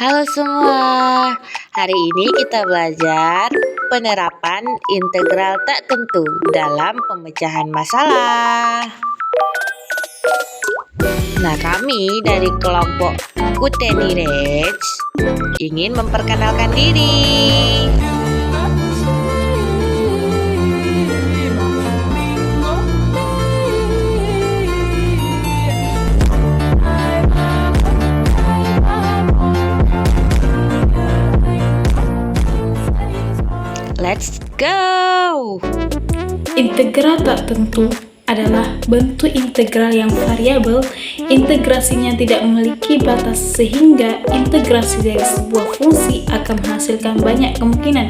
Halo semua, hari ini kita belajar penerapan integral tak tentu dalam pemecahan masalah. Nah, kami dari kelompok Kuteni Rage ingin memperkenalkan diri. Let's go! Integral tak tentu adalah bentuk integral yang variabel, integrasinya tidak memiliki batas sehingga integrasi dari sebuah fungsi akan menghasilkan banyak kemungkinan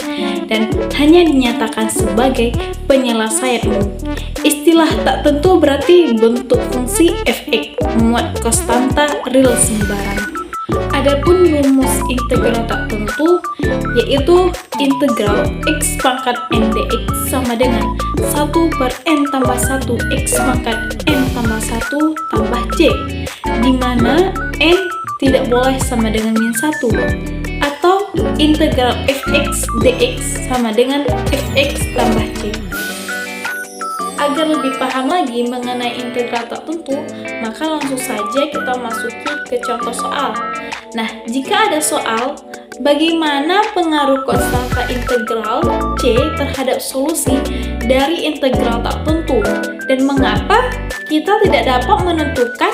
dan hanya dinyatakan sebagai penyelesaian umum. Istilah tak tentu berarti bentuk fungsi f(x) memuat konstanta real sembarang. Adapun rumus integral tak tentu yaitu integral x pangkat n dx sama dengan 1/n tambah 1 x pangkat n tambah 1 tambah c, di mana n tidak boleh sama dengan -1, atau integral fx dx sama dengan fx tambah c. Agar lebih paham lagi mengenai integral tak tentu, maka langsung saja kita masuki ke contoh soal. Nah, jika ada soal, bagaimana pengaruh konstanta integral C terhadap solusi dari integral tak tentu, dan mengapa kita tidak dapat menentukan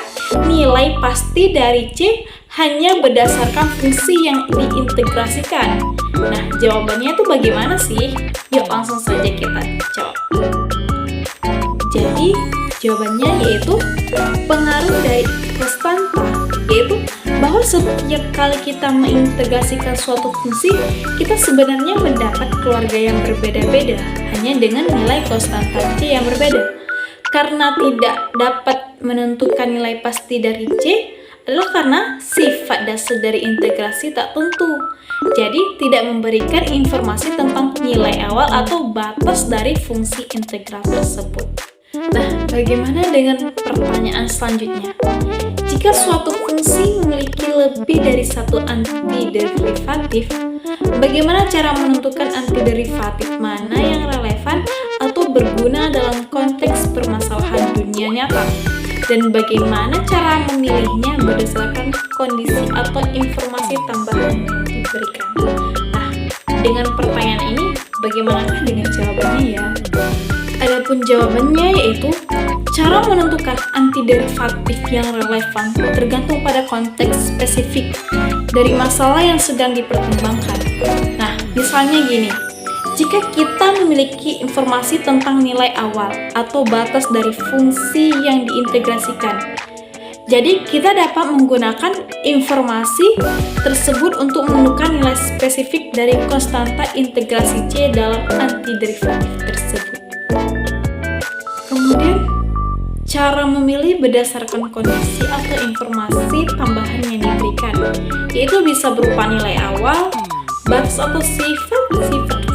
nilai pasti dari C hanya berdasarkan fungsi yang diintegrasikan? Nah, jawabannya itu bagaimana sih? Yuk langsung saja kita jawab. Jadi, jawabannya yaitu pengaruh dari konstanta, yaitu bahwa setiap kali kita mengintegrasikan suatu fungsi, kita sebenarnya mendapat keluarga yang berbeda-beda, hanya dengan nilai konstanta C yang berbeda. Karena tidak dapat menentukan nilai pasti dari C, adalah karena sifat dasar dari integrasi tak tentu. Jadi, tidak memberikan informasi tentang nilai awal atau batas dari fungsi integral tersebut. Nah, bagaimana dengan pertanyaan selanjutnya? Jika suatu fungsi memiliki lebih dari satu antiderivatif, bagaimana cara menentukan antiderivatif mana yang relevan atau berguna dalam konteks permasalahan dunia nyata? Dan bagaimana cara memilihnya berdasarkan kondisi atau informasi tambahan yang diberikan? Nah, dengan pertanyaan ini, bagaimanakah dengan jawabannya ya? Adapun jawabannya yaitu cara menentukan antiderivatif yang relevan tergantung pada konteks spesifik dari masalah yang sedang dipertimbangkan. Nah, misalnya gini, jika kita memiliki informasi tentang nilai awal atau batas dari fungsi yang diintegrasikan, jadi kita dapat menggunakan informasi tersebut untuk menentukan nilai spesifik dari konstanta integrasi C dalam antiderivatif tersebut. Kemudian, cara memilih berdasarkan kondisi atau informasi tambahan yang diberikan, yaitu bisa berupa nilai awal, batas atau sifat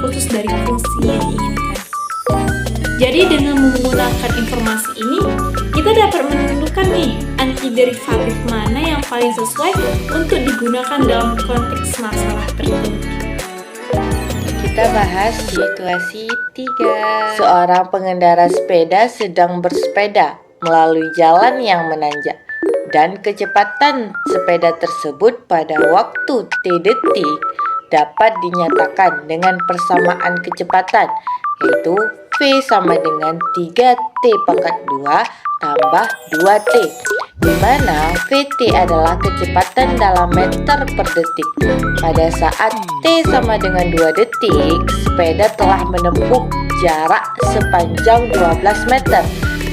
khusus dari fungsi yang diinginkan. Jadi dengan menggunakan informasi ini, kita dapat menentukan nih antiderivatif mana yang paling sesuai untuk digunakan dalam konteks masalah tertentu. Kita bahas situasi 3. Seorang pengendara sepeda sedang bersepeda melalui jalan yang menanjak dan kecepatan sepeda tersebut pada waktu T detik dapat dinyatakan dengan persamaan kecepatan, yaitu V sama dengan 3T pangkat 2 tambah 2T, di mana Vt adalah kecepatan dalam meter per detik. Pada saat T sama dengan 2 detik, sepeda telah menempuh jarak sepanjang 12 meter.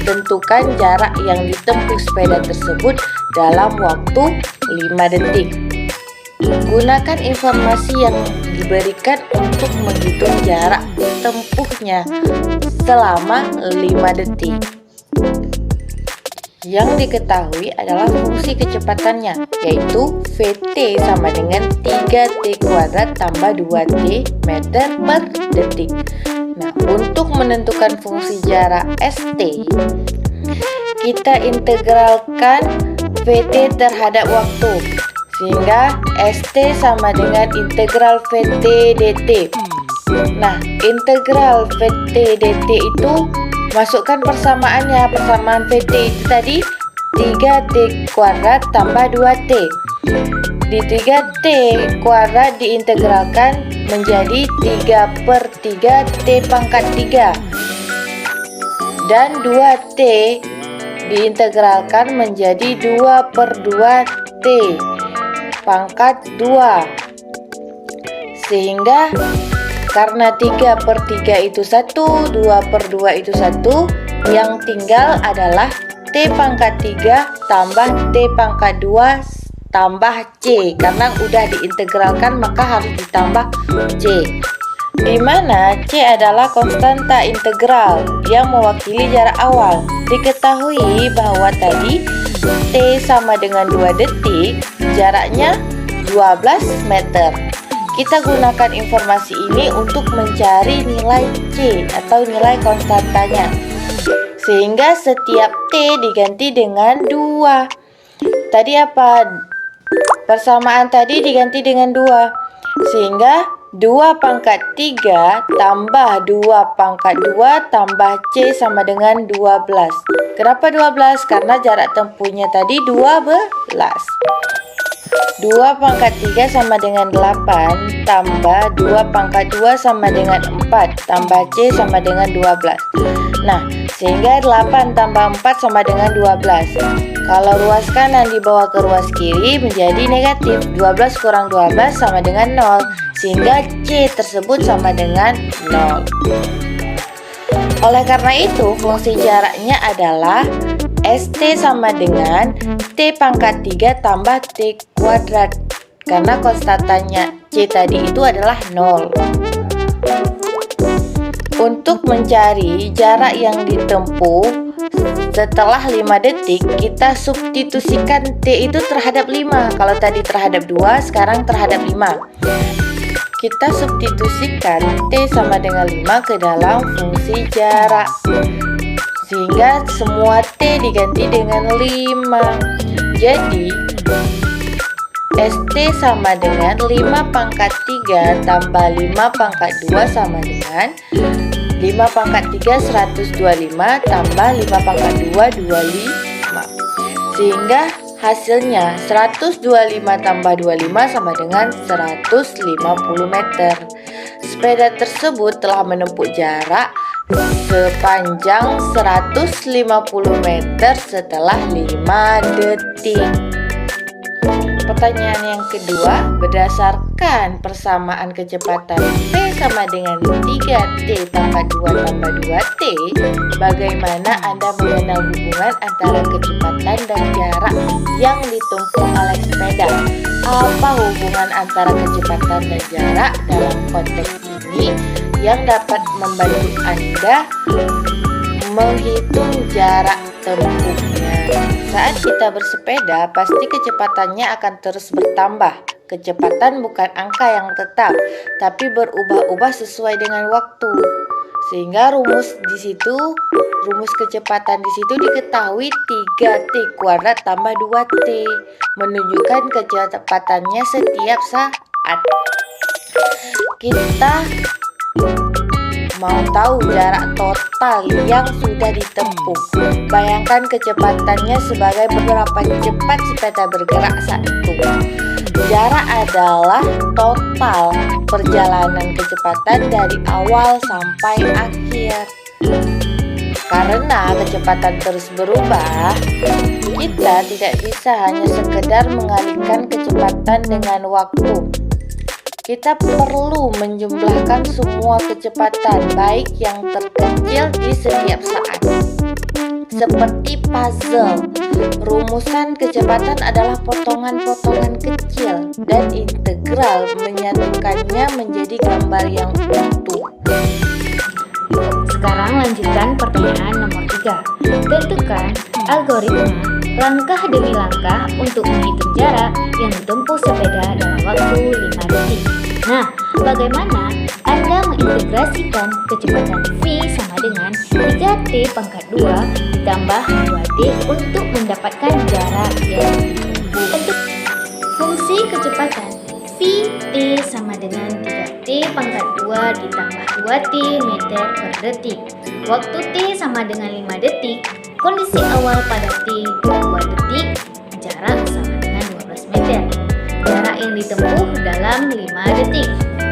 Tentukan jarak yang ditempuh sepeda tersebut dalam waktu 5 detik. Gunakan informasi yang diberikan untuk menghitung jarak tempuhnya selama 5 detik. Yang diketahui adalah fungsi kecepatannya, yaitu Vt sama dengan 3T kuadrat tambah 2T meter per detik. Nah, untuk menentukan fungsi jarak St, kita integralkan VT terhadap waktu, sehingga ST sama dengan integral VT dt. Nah, integral VT dt itu masukkan persamaannya. Persamaan VT itu tadi 3T kuadrat tambah 2T. Di 3T kuadrat diintegralkan menjadi 3/3 T pangkat 3. Dan 2T diintegralkan menjadi 2/2 T pangkat 2. Sehingga karena 3/3 itu 1, 2/2 itu 1, yang tinggal adalah T pangkat 3 tambah T pangkat 2 tambah C. Karena udah diintegralkan maka harus ditambah C, di mana C adalah konstanta integral yang mewakili jarak awal. Diketahui bahwa tadi T sama dengan 2 detik, jaraknya 12 meter. Kita gunakan informasi ini untuk mencari nilai C atau nilai konstantanya. Sehingga setiap T diganti dengan 2. Tadi apa? Persamaan tadi diganti dengan 2. Sehingga 2 pangkat 3 tambah 2 pangkat 2 tambah C sama dengan 12. Kenapa 12? Karena jarak tempuhnya tadi 12. 2 pangkat 3 sama dengan 8 tambah 2 pangkat 2 sama dengan 4 tambah C sama dengan 12. Nah, sehingga 8 tambah 4 sama dengan 12. Kalau ruas kanan dibawa ke ruas kiri menjadi negatif. 12 kurang 12 sama dengan 0. Sehingga C tersebut sama dengan 0. Oleh karena itu, fungsi jaraknya adalah ST sama dengan T pangkat 3 tambah T kuadrat. Karena konstantanya C tadi itu adalah 0. Untuk mencari jarak yang ditempuh setelah 5 detik, kita substitusikan T itu terhadap 5. Kalau tadi terhadap 2, sekarang terhadap 5. Kita substitusikan T sama dengan 5 ke dalam fungsi jarak. Sehingga semua T diganti dengan 5. Jadi ST sama dengan 5 pangkat 3 tambah 5 pangkat 2 sama dengan 5 pangkat 3 125 tambah 5 pangkat 2 25. Sehingga hasilnya 125 tambah 25 sama dengan 150 meter. Sepeda tersebut telah menempuh jarak sepanjang 150 meter setelah 5 detik. Pertanyaan yang kedua, berdasarkan persamaan kecepatan V sama dengan 3T pangkat 2 tambah 2T, bagaimana Anda mengenal hubungan antara kecepatan dan jarak yang ditempuh oleh sepeda? Apa hubungan antara kecepatan dan jarak dalam konteks ini yang dapat membantu Anda menghitung jarak tempuhnya? Saat kita bersepeda, pasti kecepatannya akan terus bertambah. Kecepatan bukan angka yang tetap, tapi berubah-ubah sesuai dengan waktu. Sehingga rumus kecepatan di situ diketahui 3T kuadrat tambah 2T, menunjukkan kecepatannya setiap saat. Kita mau tahu jarak total yang sudah ditempuh. Bayangkan kecepatannya sebagai berapa cepat sepeda bergerak saat itu. Jarak adalah total perjalanan kecepatan dari awal sampai akhir. Karena kecepatan terus berubah, kita tidak bisa hanya sekedar mengalihkan kecepatan dengan waktu. Kita perlu menjumlahkan semua kecepatan, baik yang terkecil di setiap saat. Seperti puzzle, rumusan kecepatan adalah potongan-potongan kecil dan integral menyatukannya menjadi gambar yang utuh. Sekarang lanjutkan pertanyaan nomor 3. Tentukan algoritma langkah demi langkah untuk menghitung jarak yang ditempuh sepeda dalam waktu 5 detik. Nah, bagaimana Anda mengintegrasikan kecepatan V sama dengan 3T pangkat 2 ditambah 2T untuk mendapatkan jarak yang ditempuh. Untuk fungsi kecepatan Vt sama dengan 3T pangkat 2 ditambah 2T meter per detik. Waktu T sama dengan 5 detik, kondisi awal pada T 2 detik, jarak sama dengan 12 meter. Jarak yang ditempuh dalam 5 detik.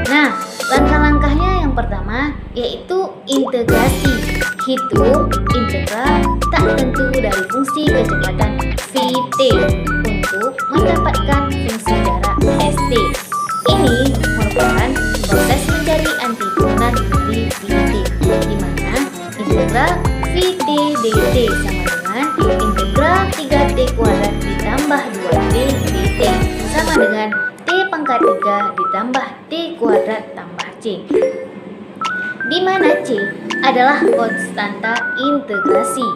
Nah, langkah-langkahnya yang pertama yaitu integrasi. Hitung integral tak tentu dari fungsi kecepatan Vt untuk mendapatkan fungsi jarak St. Ini merupakan proses mencari antiturunan dari Vt, di mana integral Vt dt sama dengan integral 3T kuadrat ditambah 2T dt sama dengan T pangkat 3 ditambah T kuadrat tambah C, di mana C adalah konstanta integrasi.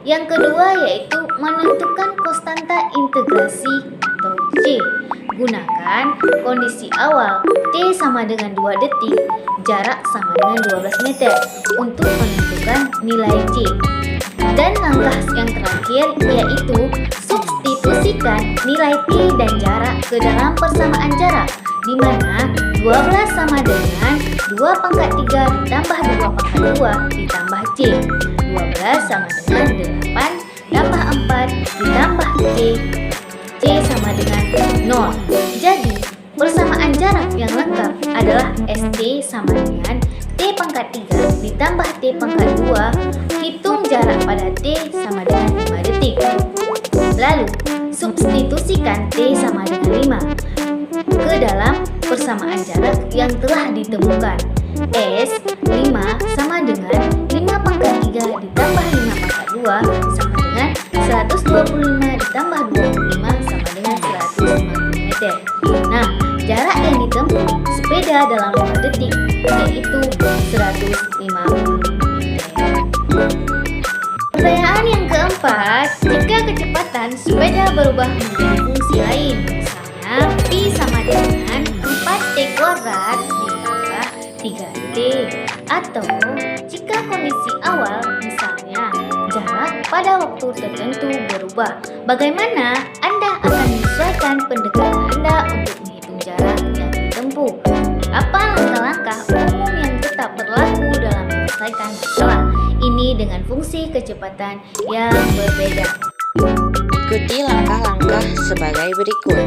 Yang kedua yaitu menentukan konstanta integrasi atau C. Gunakan kondisi awal T sama dengan 2 detik, jarak sama dengan 12 meter untuk menentukan nilai C. Dan langkah yang terakhir yaitu substitusikan nilai T dan jarak ke dalam persamaan jarak, di mana 12 sama dengan 2 pangkat 3 ditambah 2 pangkat 2 ditambah C. 12 sama dengan 8 tambah 4 ditambah C. C sama dengan 0. Jadi, persamaan jarak yang lengkap adalah ST sama dengan T pangkat 3 ditambah T pangkat 2. Hitung jarak pada T sama dengan 5 detik. Lalu, substitusikan T sama dengan 5 ke dalam persamaan jarak yang telah ditemukan. S 5 sama dengan 5 pangkat 3 ditambah 5 pangkat 2 sama dengan 125 ditambah 25 sama dengan 150 meter. Nah, jarak yang ditempuh sepeda dalam 5 detik yaitu 150 meter. Pertanyaan yang keempat, jika kecepatan sepeda berubah menjadi fungsi lain, misalnya Pi sama dengan 4T kuadrat ditambah 3T, atau jika kondisi awal misalnya jarak pada waktu tertentu berubah, bagaimana Anda akan menyesuaikan pendekatan Anda untuk menghitung jarak yang ditempuh? Apa langkah-langkah umum yang tetap berlaku dalam menyelesaikan masalah ini dengan fungsi kecepatan yang berbeda? Ikuti langkah-langkah sebagai berikut.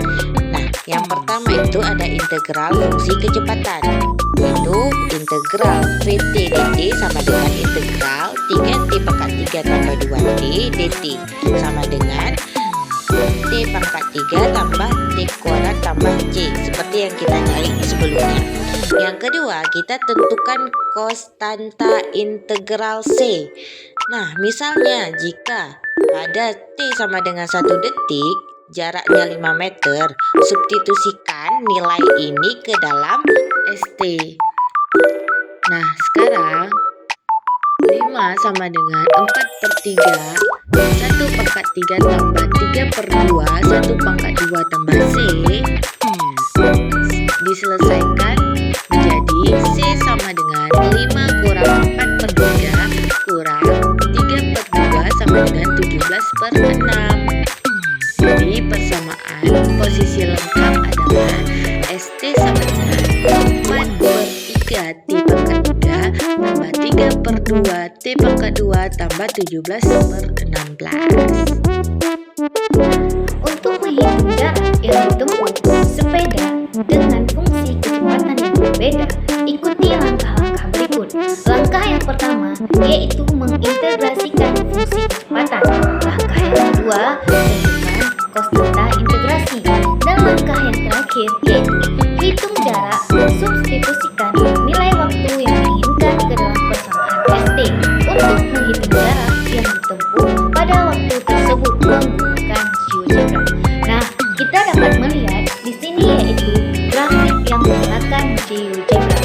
Nah, yang pertama itu ada integral fungsi kecepatan, yaitu integral Vt dt sama dengan integral 3T pangkat 3 tambah 2T dt sama dengan T pangkat 3 tambah T kuadrat tambah C, seperti yang kita cari sebelumnya. Yang kedua, kita tentukan konstanta integral C. Nah, misalnya jika pada T sama dengan 1 detik, jaraknya 5 meter, substitusikan nilai ini ke dalam ST. Nah, sekarang 5 sama dengan 4 per 3, 1 pangkat 3 tambah 3 per 2, 1 pangkat 2 tambah C, diselesaikan menjadi C sama dengan 5 kurang 4 per 3 kurang 3 per 2 sama dengan 17 per 6. Jadi persamaan posisi lengkap adalah ST sama dengan 4 per 3 T pangkat 3 tambah 3 per 2 T pangkat 2 tambah 17 per 16. Untuk menghitung jarak yang ditempuh sepeda dengan fungsi kecepatan yang berbeda, ikuti langkah-langkah berikut. Langkah yang pertama yaitu mengintegrasikan fungsi kecepatan. Langkah yang kedua, tentukan konstanta integrasi. Dan langkah yang terakhir yaitu hitung jarak, substitusikan nilai waktu yang diinginkan ke dalam persamaan ST untuk menghitung jarak yang ditempuh pada waktu tersebut menggunakan GeoGebra. Nah, kita dapat melihat di sini yaitu grafik yang menggunakan GeoGebra.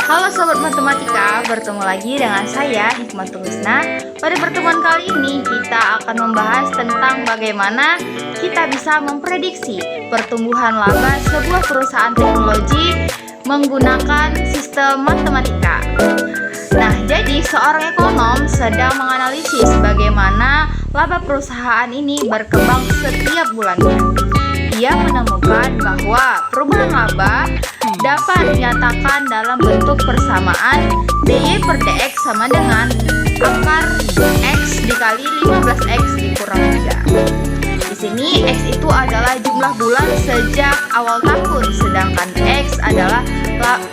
Halo Sobat Matematika, bertemu lagi dengan saya Hikmatul Husna. Pada pertemuan kali ini kita akan membahas tentang bagaimana kita bisa memprediksi pertumbuhan laba sebuah perusahaan teknologi menggunakan sistem matematika. Nah, jadi seorang ekonom sedang menganalisis bagaimana laba perusahaan ini berkembang setiap bulannya. Ia menemukan bahwa perubahan laba dapat dinyatakan dalam bentuk persamaan DY per DX sama dengan akar X dikali 15X dikurang 3. Di sini X itu adalah jumlah bulan sejak awal tahun, sedangkan X adalah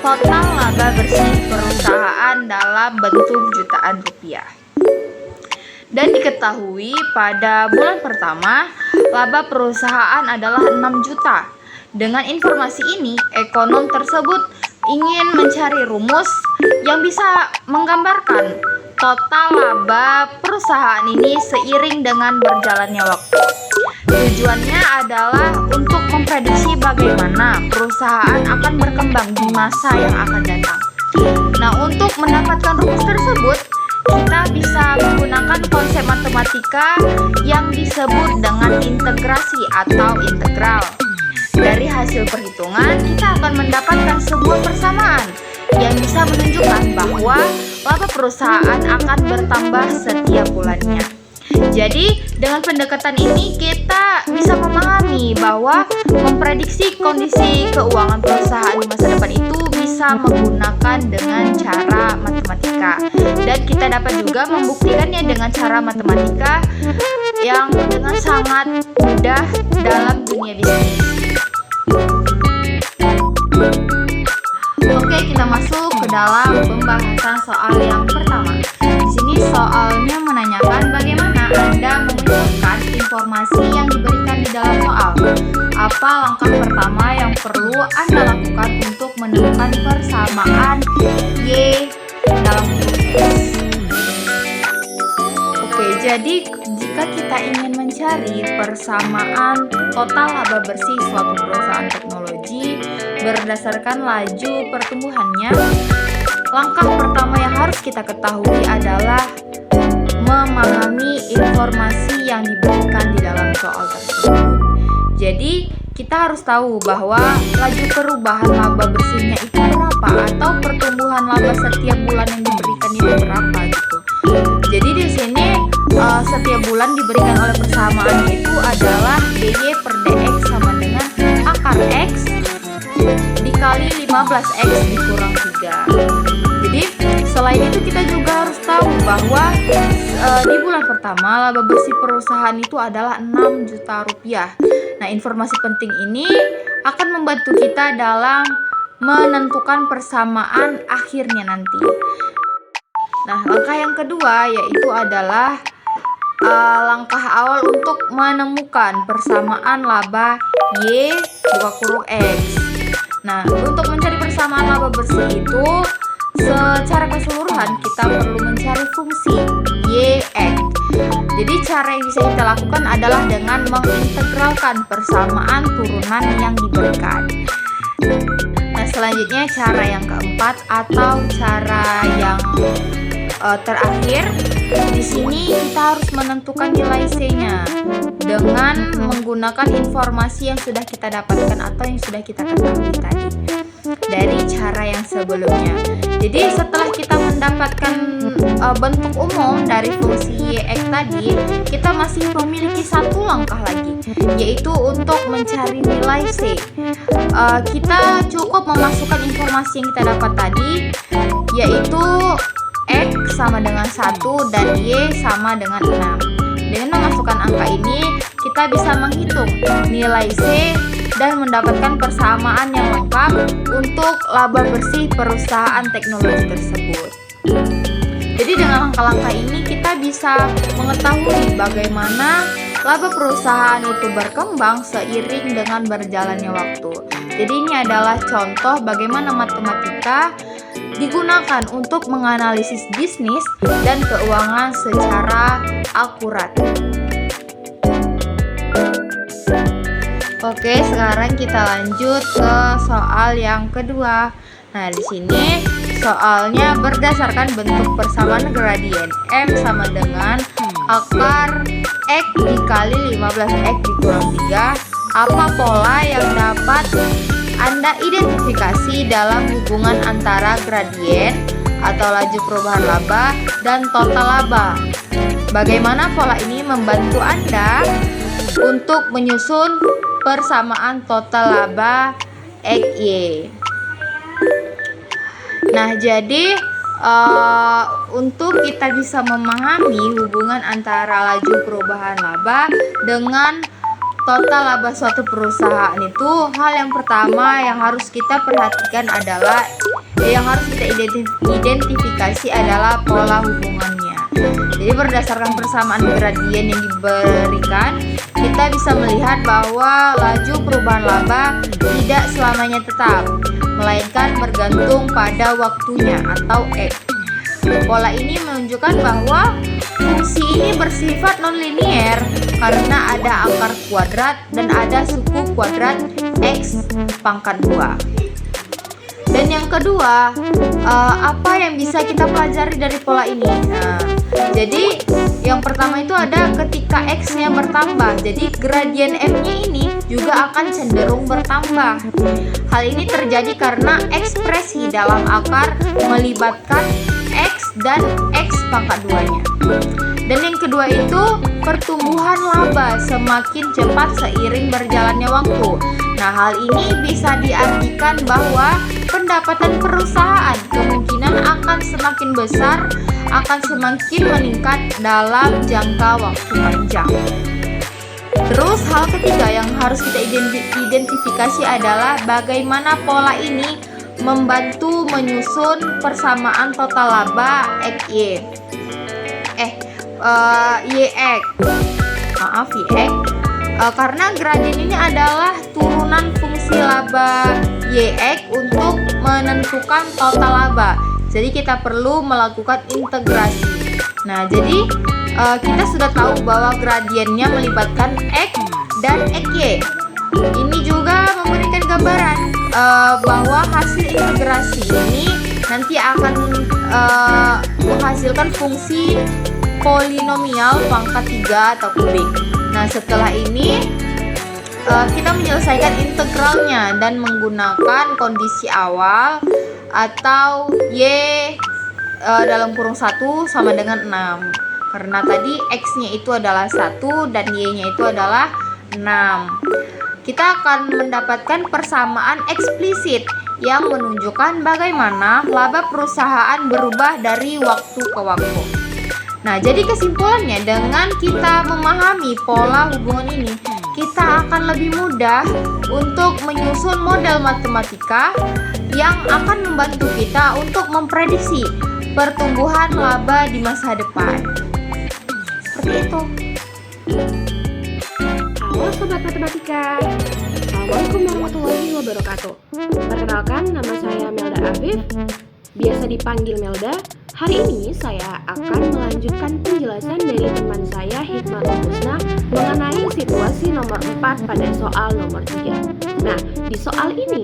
total laba bersih perusahaan dalam bentuk jutaan rupiah. Dan diketahui pada bulan pertama, laba perusahaan adalah 6 juta. Dengan informasi ini, ekonom tersebut ingin mencari rumus yang bisa menggambarkan total laba perusahaan ini seiring dengan berjalannya waktu. Tujuannya adalah untuk memprediksi bagaimana perusahaan akan berkembang di masa yang akan datang. Nah, untuk mendapatkan rumus tersebut, kita bisa menggunakan konsep matematika yang disebut dengan integrasi atau integral. Dari hasil perhitungan, kita akan mendapatkan sebuah persamaan yang bisa menunjukkan bahwa laba perusahaan akan bertambah setiap bulannya. Jadi, dengan pendekatan ini kita bisa memahami bahwa memprediksi kondisi keuangan perusahaan di masa depan itu bisa menggunakan dengan cara matematika. Dan kita dapat juga membuktikannya dengan cara matematika yang dengan sangat mudah dalam dunia bisnis. Oke, kita masuk ke dalam pembahasan soal yang pertama. Di sini soalnya menanyakan bagaimana Anda memunculkan informasi yang diberikan di dalam soal. Apa langkah pertama yang perlu Anda lakukan untuk menemukan persamaan Y dalam bentuk X? Oke, jadi jika kita ingin mencari persamaan total laba bersih suatu perusahaan teknologi berdasarkan laju pertumbuhannya, langkah pertama yang harus kita ketahui adalah memahami informasi yang diberikan di dalam soal tersebut. Jadi, kita harus tahu bahwa laju perubahan laba bersihnya itu berapa atau pertumbuhan laba setiap bulan yang diberikan itu berapa gitu. Jadi di sini setiap bulan diberikan oleh persamaan itu adalah DY per DX sama dengan akar X dikali 15X dikurang 3. Jadi selain itu kita juga harus tahu bahwa di bulan pertama laba bersih perusahaan itu adalah 6 juta rupiah. Nah, informasi penting ini akan membantu kita dalam menentukan persamaan akhirnya nanti. Nah, langkah yang kedua yaitu adalah langkah awal untuk menemukan persamaan laba Y buka kurung X. Nah, untuk mencari persamaan laba bersih itu secara keseluruhan kita perlu mencari fungsi Y, X. Jadi cara yang bisa kita lakukan adalah dengan mengintegralkan persamaan turunan yang diberikan. Nah, selanjutnya cara yang keempat atau cara yang terakhir, di sini kita harus menentukan nilai C-nya dengan menggunakan informasi yang sudah kita dapatkan atau yang sudah kita ketahui tadi dari cara yang sebelumnya. Jadi setelah kita mendapatkan bentuk umum dari fungsi Y, X tadi, kita masih memiliki satu langkah lagi, yaitu untuk mencari nilai C. Kita cukup memasukkan informasi yang kita dapat tadi, yaitu X sama dengan 1 dan Y sama dengan 6. Dengan memasukkan angka ini, kita bisa menghitung nilai C dan mendapatkan persamaan yang lengkap untuk laba bersih perusahaan teknologi tersebut. Jadi dengan langkah-langkah ini kita bisa mengetahui bagaimana laba perusahaan itu berkembang seiring dengan berjalannya waktu. Jadi ini adalah contoh bagaimana matematika digunakan untuk menganalisis bisnis dan keuangan secara akurat. Oke, sekarang kita lanjut ke soal yang kedua. Nah, di sini soalnya berdasarkan bentuk persamaan gradien M sama dengan akar X dikali 15X dikurang 3. Apa pola yang dapat Anda identifikasi dalam hubungan antara gradien atau laju perubahan laba, dan total laba. Bagaimana pola ini membantu Anda untuk menyusun persamaan total laba X Y. Nah, jadi untuk kita bisa memahami hubungan antara laju perubahan laba dengan total laba suatu perusahaan itu, hal yang pertama yang harus kita perhatikan adalah yang harus kita identifikasi adalah pola hubungannya. Jadi berdasarkan persamaan gradien yang diberikan, kita bisa melihat bahwa laju perubahan laba tidak selamanya tetap, melainkan bergantung pada waktunya atau X. Pola ini menunjukkan bahwa fungsi ini bersifat nonlinier karena ada akar kuadrat dan ada suku kuadrat X pangkat 2. Dan yang kedua, apa yang bisa kita pelajari dari pola ini? Nah, jadi yang pertama itu ada ketika X-nya bertambah, jadi gradien M-nya ini juga akan cenderung bertambah. Hal ini terjadi karena ekspresi dalam akar melibatkan X dan X pangkat 2-nya. Dan yang kedua itu pertumbuhan laba semakin cepat seiring berjalannya waktu. Nah, hal ini bisa diartikan bahwa pendapatan perusahaan kemungkinan akan semakin besar, akan semakin meningkat dalam jangka waktu panjang. Terus hal ketiga yang harus kita identifikasi adalah bagaimana pola ini membantu menyusun persamaan total laba XY. YX. Maaf, YX. Karena gradien ini adalah turunan fungsi laba YX untuk menentukan total laba. Jadi kita perlu melakukan integrasi. Nah, jadi kita sudah tahu bahwa gradiennya melibatkan X dan XY. Ini juga memberikan gambaran bahwa hasil integrasi ini nanti akan menghasilkan fungsi polinomial pangkat 3 atau kubik. Nah, setelah ini kita menyelesaikan integralnya dan menggunakan kondisi awal atau Y dalam kurung 1 sama dengan 6. Karena tadi X-nya itu adalah 1 dan Y-nya itu adalah 6. Kita akan mendapatkan persamaan eksplisit yang menunjukkan bagaimana laba perusahaan berubah dari waktu ke waktu. Nah, jadi kesimpulannya, dengan kita memahami pola hubungan ini, kita akan lebih mudah untuk menyusun model matematika yang akan membantu kita untuk memprediksi pertumbuhan laba di masa depan. Seperti itu. Halo Sobat Matematika, Assalamualaikum warahmatullahi wabarakatuh. Perkenalkan, nama saya Melda Afif, biasa dipanggil Melda. Hari ini saya akan melanjutkan penjelasan dari teman saya Hikmatul Husna mengenai situasi nomor 4 pada soal nomor 3. Nah, di soal ini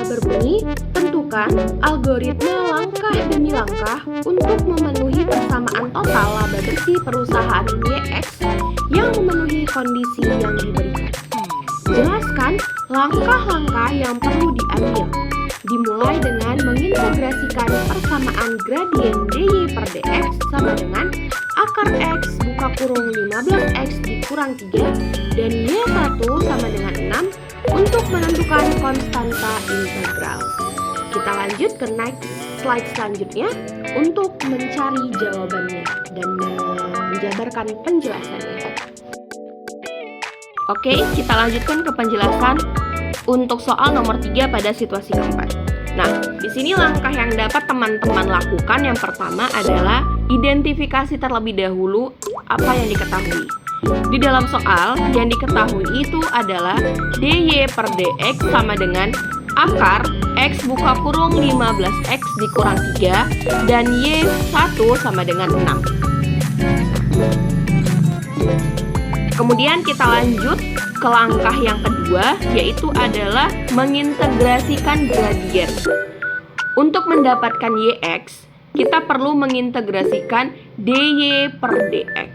berbunyi, tentukan algoritma langkah demi langkah untuk memenuhi persamaan total laba bersih perusahaan YX yang memenuhi kondisi yang diberikan. Jelaskan langkah-langkah yang perlu diambil. Dimulai dengan mengintegrasikan persamaan gradien dy per dx sama dengan akar x buka kurung 15x dikurang 3 dan y1 sama dengan 6 untuk menentukan konstanta integral. Kita lanjut ke next slide selanjutnya untuk mencari jawabannya dan menjabarkan penjelasannya. Oke, kita lanjutkan ke penjelasan untuk soal nomor 3 pada situasi keempat. Nah, di sini langkah yang dapat teman-teman lakukan yang pertama adalah identifikasi terlebih dahulu apa yang diketahui. Di dalam soal, yang diketahui itu adalah dy per dx sama dengan akar x buka kurung 15x dikurang 3 dan y1 sama dengan 6. Kemudian kita lanjut ke langkah yang kedua, yaitu adalah mengintegrasikan gradien. Untuk mendapatkan YX, kita perlu mengintegrasikan dy per dx.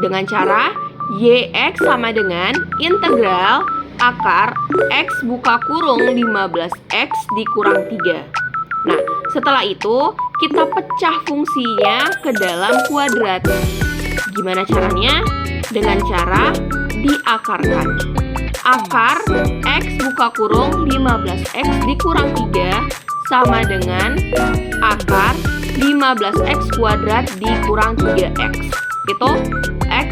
Dengan cara YX sama dengan integral akar x buka kurung 15x dikurang 3. Nah, setelah itu kita pecah fungsinya ke dalam kuadrat. Gimana caranya? Dengan cara diakarkan. Akar X buka kurung 15X dikurang 3 sama dengan akar 15X kuadrat dikurang 3X. Itu X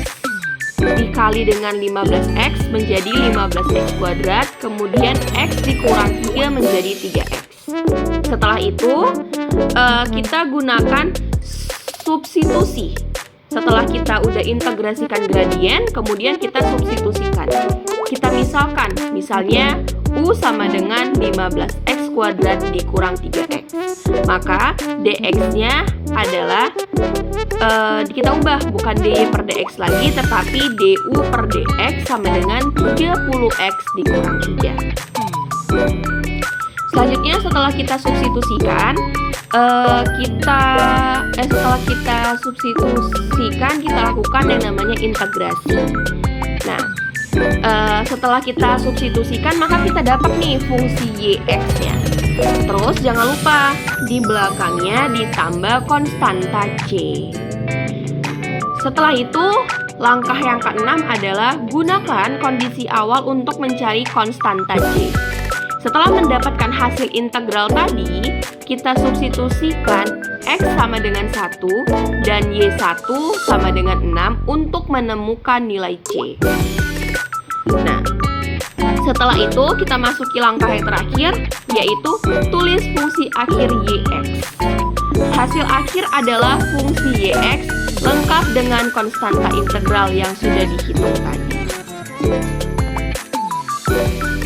dikali dengan 15X menjadi 15X kuadrat, kemudian X dikurang 3 menjadi 3X. Setelah itu kita gunakan substitusi. Setelah kita udah integrasikan gradien, kemudian kita substitusikan. Kita misalnya U sama dengan 15X kuadrat dikurang 3X. Maka dx-nya adalah kita ubah, bukan dy per dx lagi, tetapi du per dx sama dengan 30x dikurang 3. Selanjutnya setelah kita substitusikan, setelah kita substitusikan, kita lakukan yang namanya integrasi. Nah, setelah kita substitusikan, maka kita dapat nih fungsi y(x)-nya. Terus jangan lupa di belakangnya ditambah konstanta c. Setelah itu, langkah yang keenam adalah gunakan kondisi awal untuk mencari konstanta c. Setelah mendapatkan hasil integral tadi, kita substitusikan X sama dengan 1 dan Y1 sama dengan 6 untuk menemukan nilai C. Nah, setelah itu kita masuki langkah yang terakhir, yaitu tulis fungsi akhir YX. Hasil akhir adalah fungsi YX lengkap dengan konstanta integral yang sudah dihitung tadi.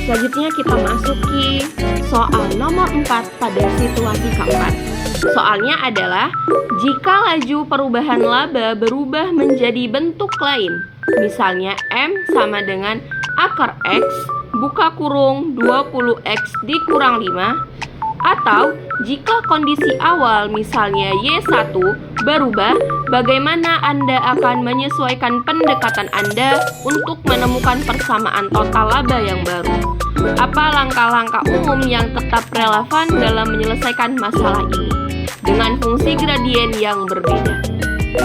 Selanjutnya kita masuki soal nomor 4 pada situasi keempat. Soalnya adalah jika laju perubahan laba berubah menjadi bentuk lain, misalnya M sama dengan akar X buka kurung 20X dikurang 5, atau jika kondisi awal misalnya Y1 berubah, bagaimana Anda akan menyesuaikan pendekatan Anda untuk menemukan persamaan total laba yang baru? Apa langkah-langkah umum yang tetap relevan dalam menyelesaikan masalah ini dengan fungsi gradien yang berbeda?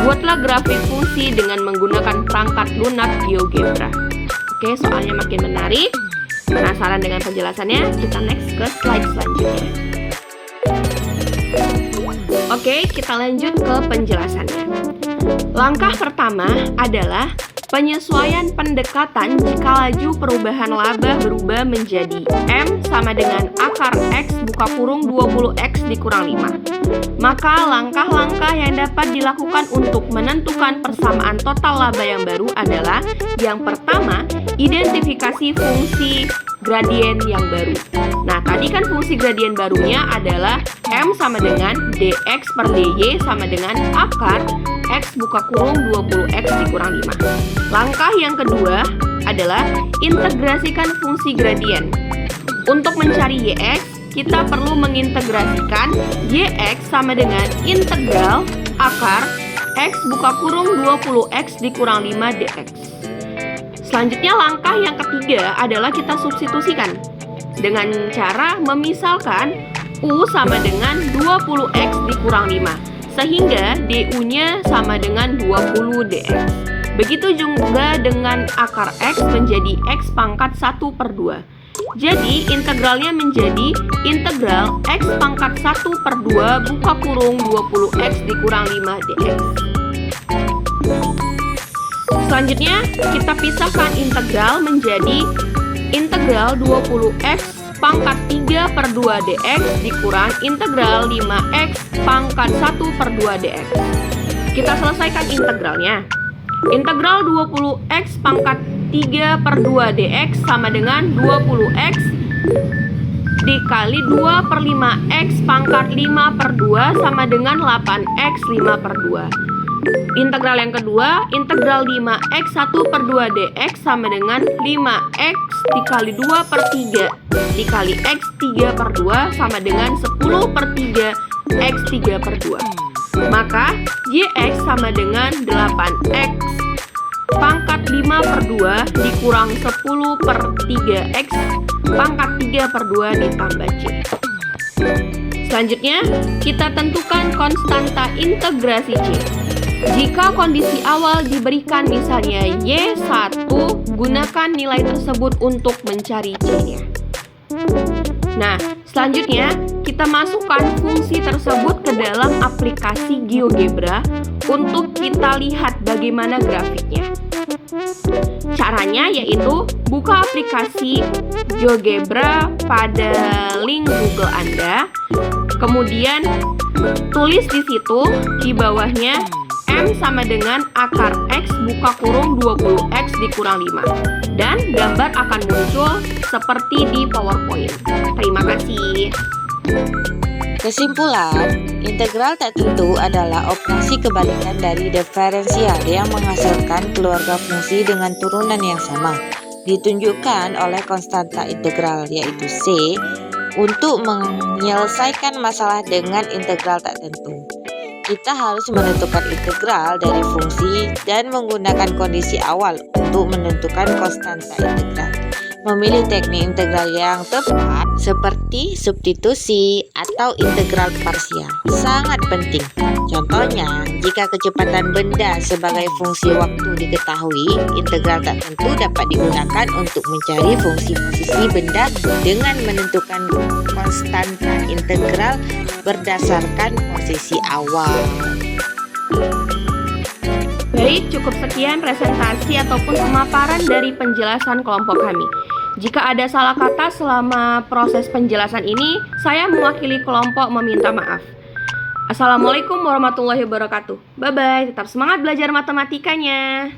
Buatlah grafik fungsi dengan menggunakan perangkat lunak GeoGebra. Oke, soalnya makin menarik. Penasaran dengan penjelasannya? Kita next ke slide selanjutnya. Oke, kita lanjut ke penjelasannya. Langkah pertama adalah penyesuaian pendekatan jika laju perubahan laba berubah menjadi M sama dengan akar X buka kurung 20X dikurang 5. Maka langkah-langkah yang dapat dilakukan untuk menentukan persamaan total laba yang baru adalah yang pertama, identifikasi fungsi gradien yang baru. Nah, tadi kan fungsi gradien barunya adalah M sama dengan dx per dy sama dengan akar X buka kurung 20X dikurang 5. Langkah yang kedua adalah integrasikan fungsi gradien. Untuk mencari Yx, kita perlu mengintegrasikan Yx sama dengan integral akar X buka kurung 20X dikurang 5 dx. Selanjutnya langkah yang ketiga adalah kita substitusikan dengan cara memisalkan U sama dengan 20X dikurang 5, sehingga DU-nya sama dengan 20 dx. Begitu juga dengan akar X menjadi X pangkat 1/2. Jadi integralnya menjadi integral X pangkat 1/2 buka kurung 20X dikurang 5 dx. Selanjutnya kita pisahkan integral menjadi integral 20X pangkat 3/2 dx dikurang integral 5X pangkat 1/2 dx. Kita selesaikan integralnya. Integral 20X pangkat 3/2 dx sama dengan 20X dikali 2/5X pangkat 5/2 sama dengan 8X 5/2. Integral yang kedua, integral 5X 1/2 dx sama dengan 5X dikali 2/3 dikali X 3/2 sama dengan 10/3 X 3/2. Maka Yx sama dengan 8X pangkat 5/2 dikurang 10/3X pangkat 3/2 ditambah C. Selanjutnya, kita tentukan konstanta integrasi C. Jika kondisi awal diberikan misalnya Y1, gunakan nilai tersebut untuk mencari C-nya. Nah, selanjutnya kita masukkan fungsi tersebut ke dalam aplikasi GeoGebra untuk kita lihat bagaimana grafiknya. Caranya yaitu buka aplikasi GeoGebra pada link Google Anda, kemudian tulis di situ di bawahnya M sama dengan akar X buka kurung 20X dikurang 5 dan gambar akan muncul seperti di PowerPoint. Terima kasih. Kesimpulan, integral tak tentu adalah operasi kebalikan dari diferensial yang menghasilkan keluarga fungsi dengan turunan yang sama. Ditunjukkan oleh konstanta integral yaitu C untuk menyelesaikan masalah dengan integral tak tentu. Kita harus menentukan integral dari fungsi dan menggunakan kondisi awal untuk menentukan konstanta integral. Memilih teknik integral yang tepat seperti substitusi atau integral parsial sangat penting. Contohnya, jika kecepatan benda sebagai fungsi waktu diketahui, integral tak tentu dapat digunakan untuk mencari fungsi posisi benda dengan menentukan konstanta integral berdasarkan posisi awal. Baik, cukup sekian presentasi ataupun pemaparan dari penjelasan kelompok kami. Jika ada salah kata selama proses penjelasan ini, saya mewakili kelompok meminta maaf. Assalamualaikum warahmatullahi wabarakatuh. Bye-bye, tetap semangat belajar matematikanya.